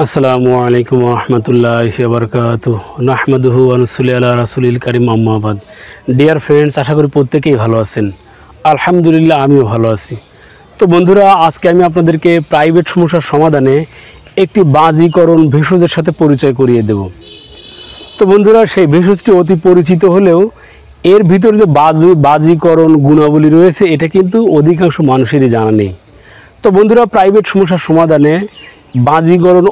আসসালামু আলাইকুম রহমতুল্লাহি ওয়া বারাকাতুহু নাহমাদুহু ওয়া নুসাল্লি আলা রাসূলিল কারীম আম্মা বাদ। ডিয়ার ফ্রেন্ডস, আশা করি প্রত্যেকেই ভালো আছেন। আলহামদুলিল্লাহ, আমিও ভালো আছি। তো বন্ধুরা, আজকে আমি আপনাদেরকে প্রাইভেট সমস্যার সমাধানে একটি বাজিকরণ ভেষজের সাথে পরিচয় করিয়ে দেব। তো বন্ধুরা, সেই ভেষজটি অতি পরিচিত হলেও এর ভিতর যে বাজিকরণ গুণাবলী রয়েছে এটা কিন্তু অধিকাংশ মানুষেরই জানা নেই। তো বন্ধুরা, প্রাইভেট সমস্যার সমাধানে বাজিকরণ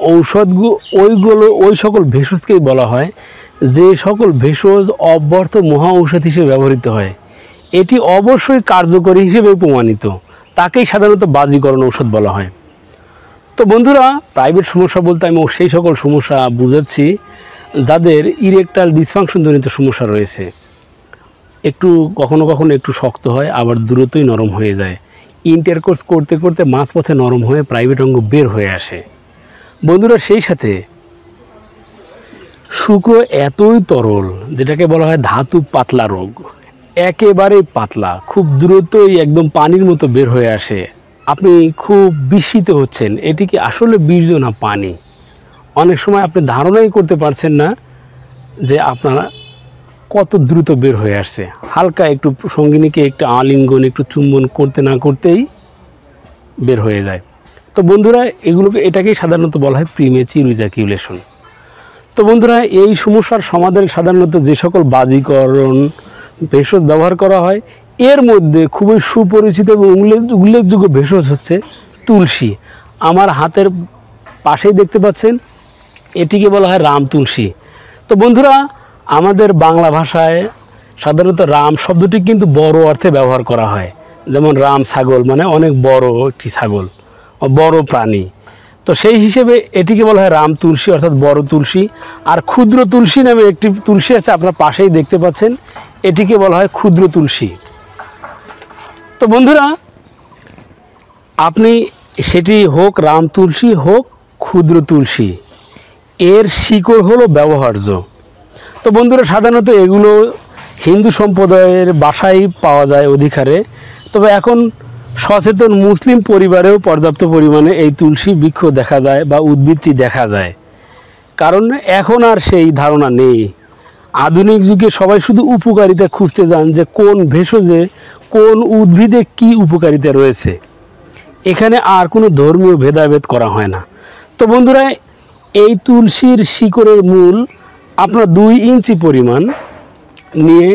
ওই সকল ভেষজকেই বলা হয় যে সকল ভেষজ অব্যর্থ মহা ঔষধ হিসেবে ব্যবহৃত হয়। এটি অবশ্যই কার্যকরী হিসেবে প্রমাণিত, তাকেই সাধারণত বাজিকরণ ঔষধ বলা হয়। তো বন্ধুরা, প্রাইভেট সমস্যা বলতে আমি সেই সকল সমস্যা বুঝাচ্ছি যাদের ইরেকটাইল ডিসফাংশনজনিত সমস্যা রয়েছে। কখনো কখনো একটু শক্ত হয়, আবার দ্রুতই নরম হয়ে যায়। ইন্টারকোর্স করতে করতে মাঝপথে নরম হয়ে প্রাইভেট অঙ্গ বের হয়ে আসে। বন্ধুরা, সেই সাথে শুক্র এতই তরল, যেটাকে বলা হয় ধাতু পাতলা রোগ, একেবারেই পাতলা, খুব দ্রুতই একদম পানির মতো বের হয়ে আসে। আপনি খুব বিস্মিত হচ্ছেন, এটি কি আসলে বীর্য না পানি। অনেক সময় আপনি ধারণাই করতে পারছেন না যে আপনারা কত দ্রুত বের হয়ে আসছে। হালকা একটু সঙ্গিনীকে একটু আলিঙ্গন, একটু চুম্বন করতে না করতেই বের হয়ে যায়। তো বন্ধুরা, এটাকেই সাধারণত বলা হয় প্রিমেচিউর ইজাকুলেশন। তো বন্ধুরা, এই সমস্যার সমাধানে সাধারণত যে সকল বাজিকরণ ভেষজ ব্যবহার করা হয়, এর মধ্যে খুবই সুপরিচিত এবং উল্লেখযোগ্য ভেষজ হচ্ছে তুলসী। আমার হাতের পাশেই দেখতে পাচ্ছেন, এটিকে বলা হয় রাম তুলসী। তো বন্ধুরা, আমাদের বাংলা ভাষায় সাধারণত রাম শব্দটি কিন্তু বড় অর্থে ব্যবহার করা হয়। যেমন রাম ছাগল মানে অনেক বড় একটি ছাগল, বড় প্রাণী। তো সেই হিসেবে এটিকে বলা হয় রাম তুলসী, অর্থাৎ বড় তুলসী। আর ক্ষুদ্র তুলসী নামে একটি তুলসী আছে, আপনার পাশেই দেখতে পাচ্ছেন, এটিকে বলা হয় ক্ষুদ্র তুলসী। তো বন্ধুরা, আপনি সেটি হোক রাম তুলসী হোক ক্ষুদ্র তুলসী, এর শিকড় হলো ব্যবহার্য। তো বন্ধুরা, সাধারণত এগুলো হিন্দু সম্প্রদায়ের বাসায় পাওয়া যায় অধিকারে। তবে এখন সচেতন মুসলিম পরিবারেও পর্যাপ্ত পরিমাণে এই তুলসী বৃক্ষ দেখা যায় বা উদ্ভিদটি দেখা যায়। কারণ এখন আর সেই ধারণা নেই। আধুনিক যুগে সবাই শুধু উপকারিতা খুঁজতে যান যে কোন ভেষজে কোন উদ্ভিদে কি উপকারিতা রয়েছে। এখানে আর কোনো ধর্মীয় ভেদাভেদ করা হয় না। তো বন্ধুরা, এই তুলসীর শিকড়ের মূল আপনার 2 ইঞ্চি পরিমাণ নিয়ে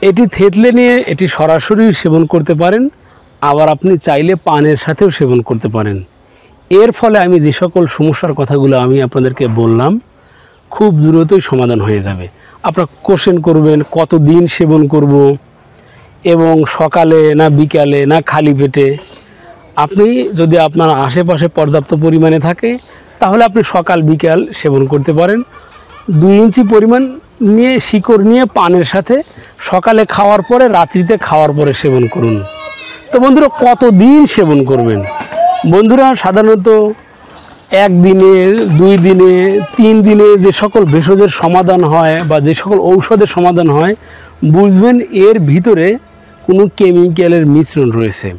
এটি থেতলে নিয়ে এটি সরাসরি সেবন করতে পারেন, আবার আপনি চাইলে পানের সাথেও সেবন করতে পারেন। এর ফলে আমি যে সকল সমস্যার কথাগুলো আমি আপনাদেরকে বললাম, খুব দ্রুতই সমাধান হয়ে যাবে। আপনারা কোশ্চেন করবেন কত দিন সেবন করব এবং সকালে না বিকালে না খালি পেটে। আপনি যদি আপনার আশেপাশে পর্যাপ্ত পরিমাণে থাকে তাহলে আপনি সকাল বিকাল সেবন করতে পারেন। 2 ইঞ্চি পরিমাণ নিয়ে শিকড় নিয়ে পানের সাথে সকালে খাওয়ার পরে, রাত্রিতে খাওয়ার পরে সেবন করুন। তো বন্ধুরা, কত দিন সেবন করবেন? বন্ধুরা, সাধারণত 1 দিনে, 2 দিনে, 3 দিনে যে সকল ভেষজের সমাধান হয় বা যে সকল ঔষধের সমাধান হয়, বুঝবেন এর ভিতরে কোনো কেমিক্যালের মিশ্রণ রয়েছে।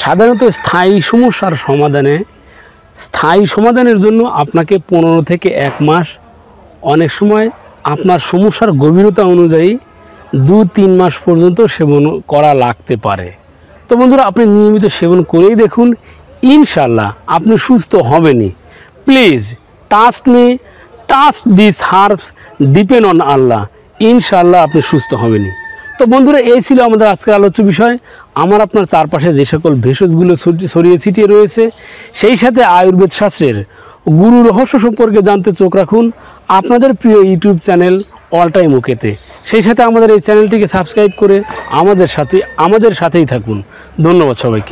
সাধারণত স্থায়ী সমাধানের জন্য আপনাকে 15 থেকে 1 মাস, অনেক সময় আপনার সমস্যার গভীরতা অনুযায়ী 2-3 মাস পর্যন্ত সেবন করা লাগতে পারে। তো বন্ধুরা, আপনি নিয়মিত সেবন করেই দেখুন, ইনশাল্লাহ আপনি সুস্থ হবেনই। Please trust me, trust this herbs, depend on Allah. ইনশাল্লাহ আপনি সুস্থ হবেনই। তো বন্ধুরা, এই ছিল আমাদের আজকের আলোচ্য বিষয়। আমার আপনার চারপাশে যে সকল ভেষজগুলো ছড়িয়ে ছিটিয়ে রয়েছে, সেই সাথে আয়ুর্বেদ শাস্ত্রের গুরু রহস্য সম্পর্কে জানতে চোখ রাখুন আপনাদের প্রিয় ইউটিউব চ্যানেল অল টাইম ওকেতে। সেই সাথে আমাদের এই চ্যানেলটিকে সাবস্ক্রাইব করে আমাদের সাথেই থাকুন। ধন্যবাদ সবাইকে।